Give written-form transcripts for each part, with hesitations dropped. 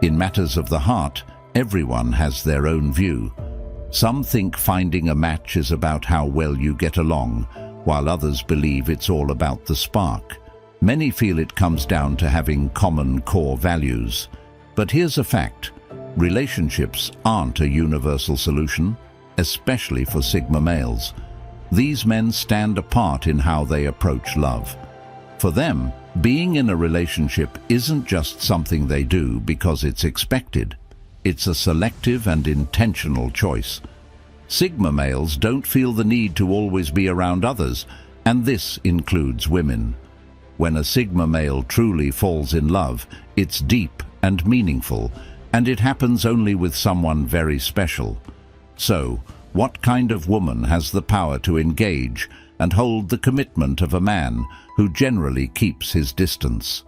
In matters of the heart, everyone has their own view. Some think finding a match is about how well you get along, while others believe it's all about the spark. Many feel it comes down to having common core values. But here's a fact: relationships aren't a universal solution, especially for Sigma males. These men stand apart in how they approach love. For them, being in a relationship isn't just something they do because it's expected. It's a selective and intentional choice. Sigma males don't feel the need to always be around others, and this includes women. When a Sigma male truly falls in love, it's deep and meaningful, and it happens only with someone very special. So, what kind of woman has the power to engage and hold the commitment of a man who generally keeps his distance?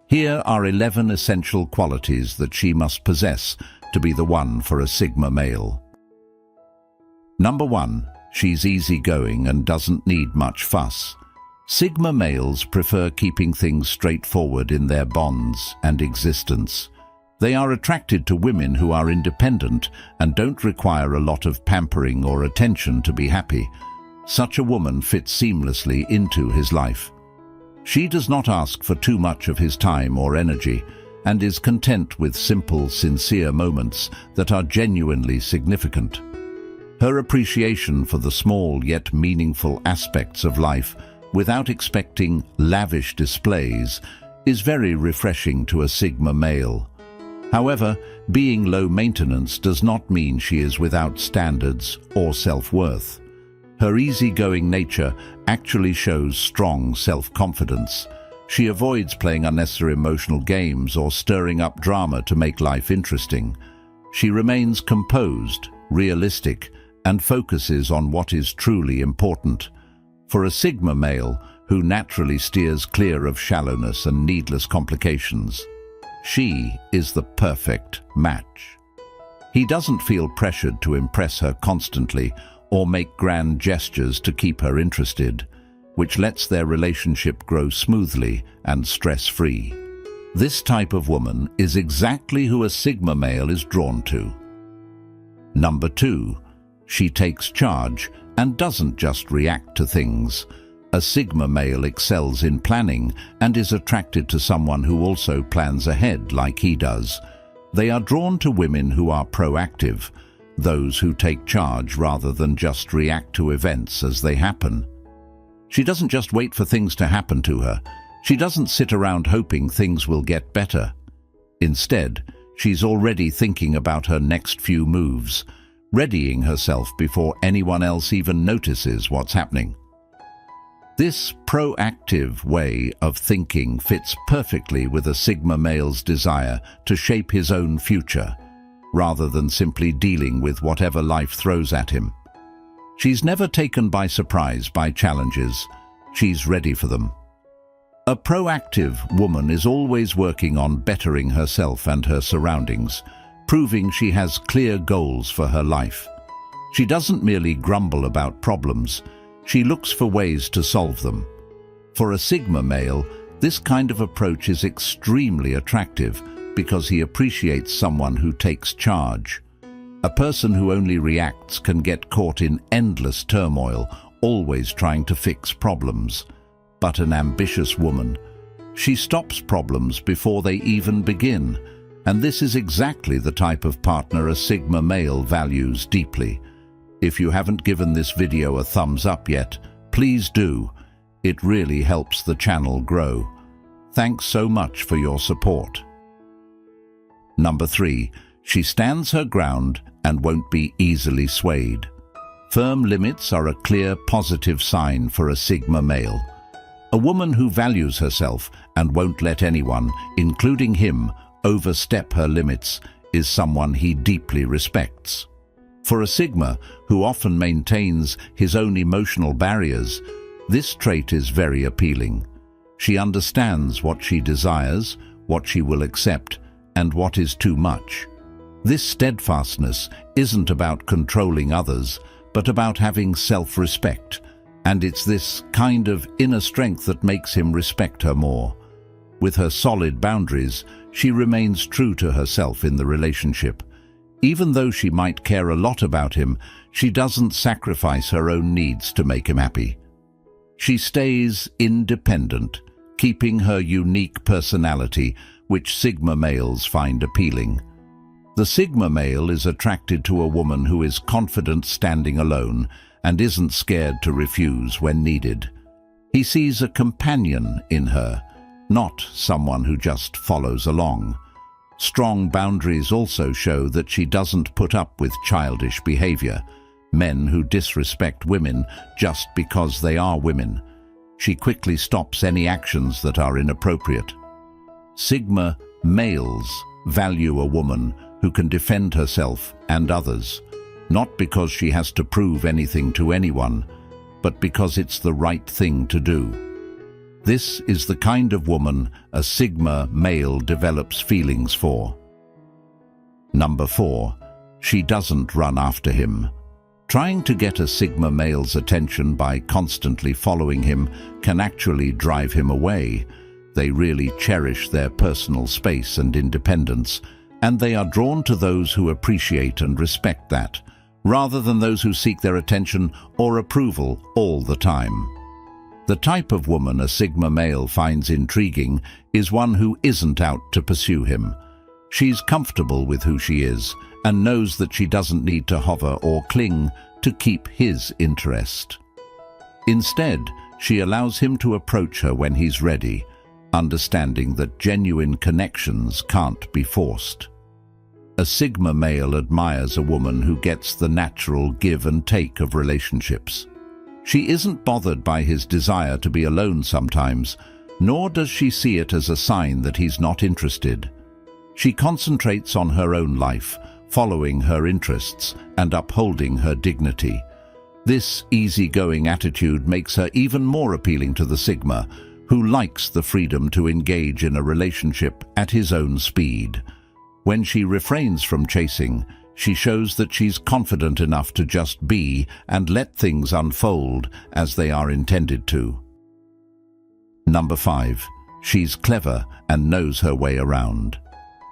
Here are 11 essential qualities that she must possess to be the one for a Sigma male. Number 1. She's easygoing and doesn't need much fuss. Sigma males prefer keeping things straightforward in their bonds and existence. They are attracted to women who are independent and don't require a lot of pampering or attention to be happy. Such a woman fits seamlessly into his life. She does not ask for too much of his time or energy, and is content with simple, sincere moments that are genuinely significant. Her appreciation for the small yet meaningful aspects of life, without expecting lavish displays, is very refreshing to a Sigma male. However, being low maintenance does not mean she is without standards or self-worth. Her easygoing nature actually shows strong self-confidence. She avoids playing unnecessary emotional games or stirring up drama to make life interesting. She remains composed, realistic, and focuses on what is truly important. For a Sigma male who naturally steers clear of shallowness and needless complications, she is the perfect match. He doesn't feel pressured to impress her constantly or make grand gestures to keep her interested, which lets their relationship grow smoothly and stress-free. This type of woman is exactly who a Sigma male is drawn to. Number 2. She takes charge and doesn't just react to things. A Sigma male excels in planning and is attracted to someone who also plans ahead like he does. They are drawn to women who are proactive, those who take charge rather than just react to events as they happen. She doesn't just wait for things to happen to her. She doesn't sit around hoping things will get better. Instead, she's already thinking about her next few moves, readying herself before anyone else even notices what's happening. This proactive way of thinking fits perfectly with a Sigma male's desire to shape his own future, rather than simply dealing with whatever life throws at him. She's never taken by surprise by challenges. She's ready for them. A proactive woman is always working on bettering herself and her surroundings, proving she has clear goals for her life. She doesn't merely grumble about problems. She looks for ways to solve them. For a Sigma male, this kind of approach is extremely attractive because he appreciates someone who takes charge. A person who only reacts can get caught in endless turmoil, always trying to fix problems. But an ambitious woman, she stops problems before they even begin, and this is exactly the type of partner a Sigma male values deeply. If you haven't given this video a thumbs up yet, please do. It really helps the channel grow. Thanks so much for your support. Number 3. She stands her ground and won't be easily swayed. Firm limits are a clear positive sign for a Sigma male. A woman who values herself and won't let anyone, including him, overstep her limits is someone he deeply respects. For a Sigma, who often maintains his own emotional barriers, this trait is very appealing. She understands what she desires, what she will accept, and what is too much. This steadfastness isn't about controlling others, but about having self-respect, and it's this kind of inner strength that makes him respect her more. with her solid boundaries, she remains true to herself in the relationship. Even though she might care a lot about him, she doesn't sacrifice her own needs to make him happy. She stays independent, keeping her unique personality, which Sigma males find appealing. The Sigma male is attracted to a woman who is confident standing alone and isn't scared to refuse when needed. He sees a companion in her, not someone who just follows along. Strong boundaries also show that she doesn't put up with childish behavior, men who disrespect women just because they are women. She quickly stops any actions that are inappropriate. Sigma males value a woman who can defend herself and others, not because she has to prove anything to anyone, but because it's the right thing to do. This is the kind of woman a Sigma male develops feelings for. Number 4. She doesn't run after him. Trying to get a Sigma male's attention by constantly following him can actually drive him away. They really cherish their personal space and independence, and they are drawn to those who appreciate and respect that, rather than those who seek their attention or approval all the time. The type of woman a Sigma male finds intriguing is one who isn't out to pursue him. She's comfortable with who she is and knows that she doesn't need to hover or cling to keep his interest. Instead, she allows him to approach her when he's ready, understanding that genuine connections can't be forced. A Sigma male admires a woman who gets the natural give and take of relationships. She isn't bothered by his desire to be alone sometimes, nor does she see it as a sign that he's not interested. She concentrates on her own life, following her interests and upholding her dignity. This easygoing attitude makes her even more appealing to the Sigma, who likes the freedom to engage in a relationship at his own speed. When she refrains from chasing, she shows that she's confident enough to just be and let things unfold as they are intended to. Number 5. She's clever and knows her way around.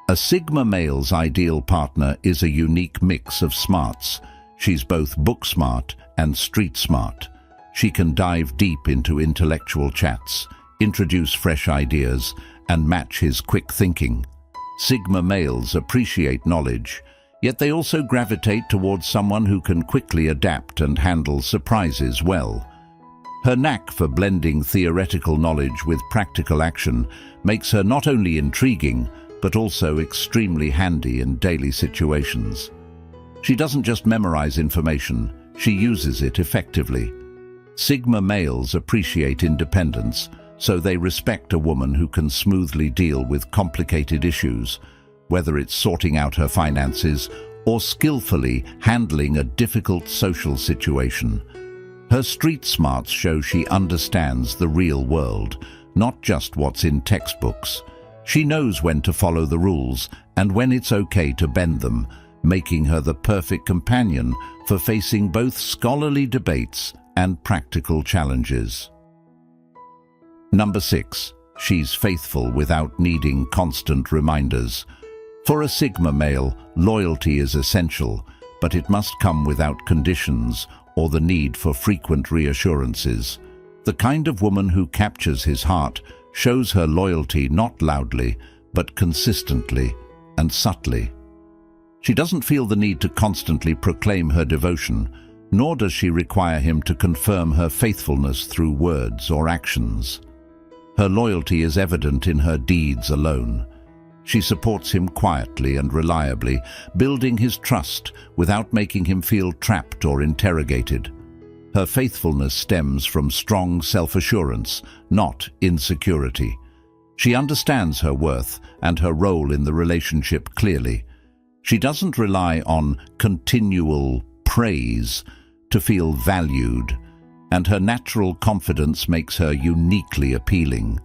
A Sigma male's ideal partner is a unique mix of smarts. She's both book smart and street smart. She can dive deep into intellectual chats, introduce fresh ideas, and match his quick thinking. Sigma males appreciate knowledge, yet they also gravitate towards someone who can quickly adapt and handle surprises well. Her knack for blending theoretical knowledge with practical action makes her not only intriguing, but also extremely handy in daily situations. She doesn't just memorize information, she uses it effectively. Sigma males appreciate independence, so they respect a woman who can smoothly deal with complicated issues, whether it's sorting out her finances or skillfully handling a difficult social situation. Her street smarts show she understands the real world, not just what's in textbooks. She knows when to follow the rules and when it's okay to bend them, making her the perfect companion for facing both scholarly debates and practical challenges. Number 6. She's faithful without needing constant reminders. For a Sigma male, loyalty is essential, but it must come without conditions or the need for frequent reassurances. The kind of woman who captures his heart shows her loyalty not loudly, but consistently and subtly. She doesn't feel the need to constantly proclaim her devotion, nor does she require him to confirm her faithfulness through words or actions. Her loyalty is evident in her deeds alone. She supports him quietly and reliably, building his trust without making him feel trapped or interrogated. Her faithfulness stems from strong self-assurance, not insecurity. She understands her worth and her role in the relationship clearly. She doesn't rely on continual praise to feel valued, and her natural confidence makes her uniquely appealing.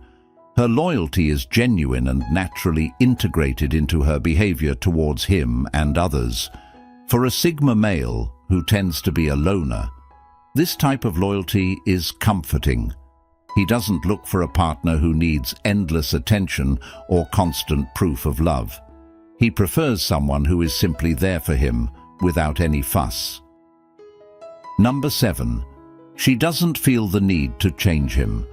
Her loyalty is genuine and naturally integrated into her behavior towards him and others. For a Sigma male who tends to be a loner, this type of loyalty is comforting. He doesn't look for a partner who needs endless attention or constant proof of love. He prefers someone who is simply there for him, without any fuss. Number 7. She doesn't feel the need to change him.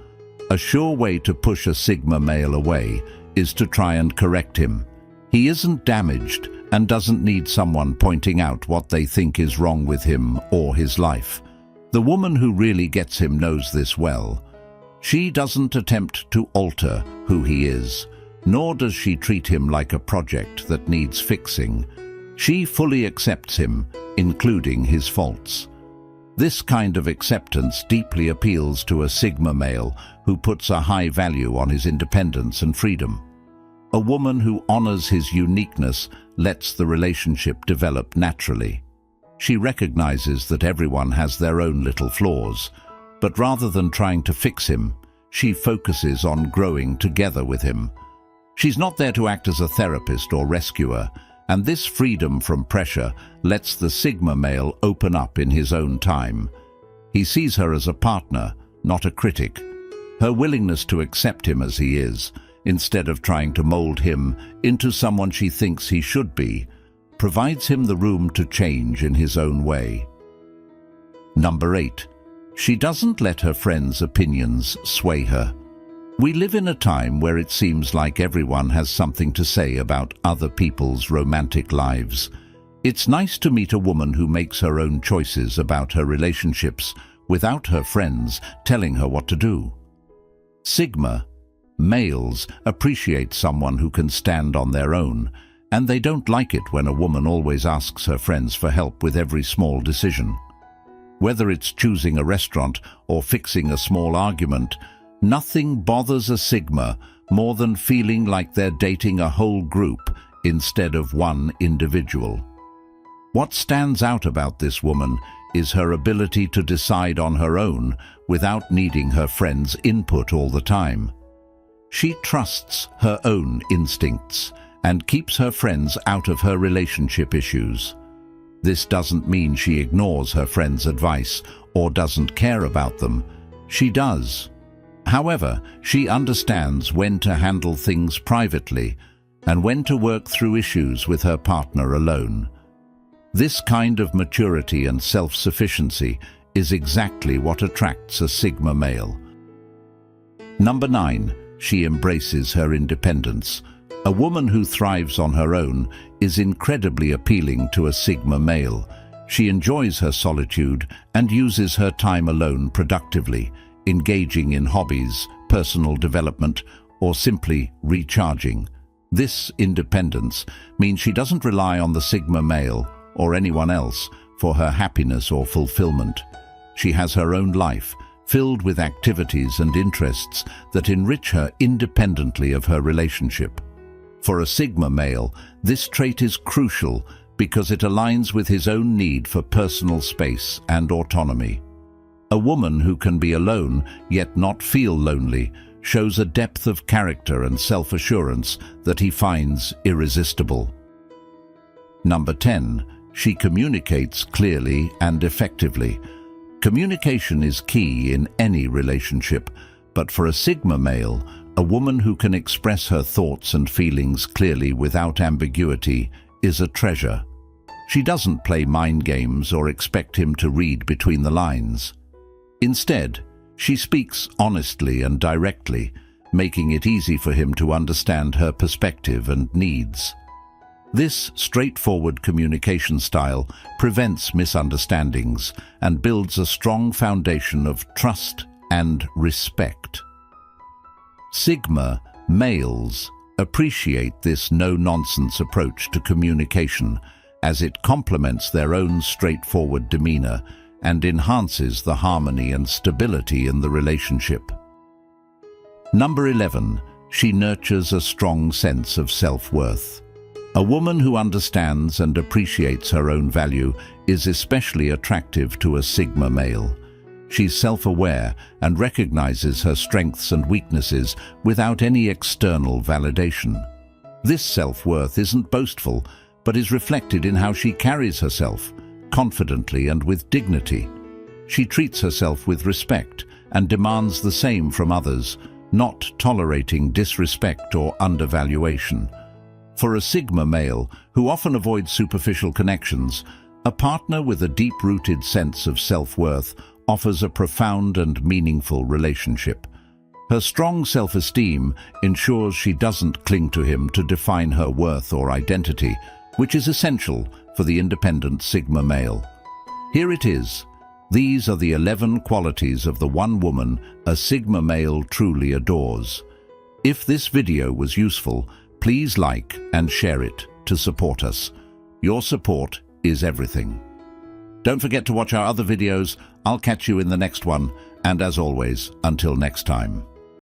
A sure way to push a Sigma male away is to try and correct him. He isn't damaged and doesn't need someone pointing out what they think is wrong with him or his life. The woman who really gets him knows this well. She doesn't attempt to alter who he is, nor does she treat him like a project that needs fixing. She fully accepts him, including his faults. This kind of acceptance deeply appeals to a Sigma male who puts a high value on his independence and freedom. A woman who honors his uniqueness lets the relationship develop naturally. She recognizes that everyone has their own little flaws, but rather than trying to fix him, she focuses on growing together with him. She's not there to act as a therapist or rescuer, and this freedom from pressure lets the Sigma male open up in his own time. He sees her as a partner, not a critic. Her willingness to accept him as he is, instead of trying to mold him into someone she thinks he should be, provides him the room to change in his own way. Number 8. She doesn't let her friends' opinions sway her. We live in a time where it seems like everyone has something to say about other people's romantic lives. It's nice to meet a woman who makes her own choices about her relationships without her friends telling her what to do. Sigma males appreciate someone who can stand on their own, and they don't like it when a woman always asks her friends for help with every small decision. Whether it's choosing a restaurant or fixing a small argument, nothing bothers a Sigma more than feeling like they're dating a whole group instead of one individual. What stands out about this woman is her ability to decide on her own without needing her friends' input all the time. She trusts her own instincts and keeps her friends out of her relationship issues. This doesn't mean she ignores her friends' advice or doesn't care about them. She does. However, she understands when to handle things privately and when to work through issues with her partner alone. This kind of maturity and self-sufficiency is exactly what attracts a Sigma male. Number 9. She embraces her independence. A woman who thrives on her own is incredibly appealing to a Sigma male. She enjoys her solitude and uses her time alone productively, engaging in hobbies, personal development, or simply recharging. This independence means she doesn't rely on the Sigma male or anyone else for her happiness or fulfillment. She has her own life, filled with activities and interests that enrich her independently of her relationship. For a Sigma male, this trait is crucial because it aligns with his own need for personal space and autonomy. A woman who can be alone yet not feel lonely shows a depth of character and self-assurance that he finds irresistible. Number 10. She communicates clearly and effectively. Communication is key in any relationship, but for a Sigma male, a woman who can express her thoughts and feelings clearly without ambiguity is a treasure. She doesn't play mind games or expect him to read between the lines. Instead, she speaks honestly and directly, making it easy for him to understand her perspective and needs. This straightforward communication style prevents misunderstandings and builds a strong foundation of trust and respect. Sigma males appreciate this no-nonsense approach to communication as it complements their own straightforward demeanor and enhances the harmony and stability in the relationship. Number 11. She nurtures a strong sense of self-worth. A woman who understands and appreciates her own value is especially attractive to a Sigma male. She's self-aware and recognizes her strengths and weaknesses without any external validation. This self-worth isn't boastful, but is reflected in how she carries herself, confidently and with dignity. She treats herself with respect and demands the same from others, not tolerating disrespect or undervaluation. For a Sigma male, who often avoids superficial connections, a partner with a deep-rooted sense of self-worth offers a profound and meaningful relationship. Her strong self-esteem ensures she doesn't cling to him to define her worth or identity, which is essential for the independent Sigma male. Here it is. These are the 11 qualities of the one woman a Sigma male truly adores. If this video was useful, please like and share it to support us. Your support is everything. Don't forget to watch our other videos. I'll catch you in the next one, and as always, until next time.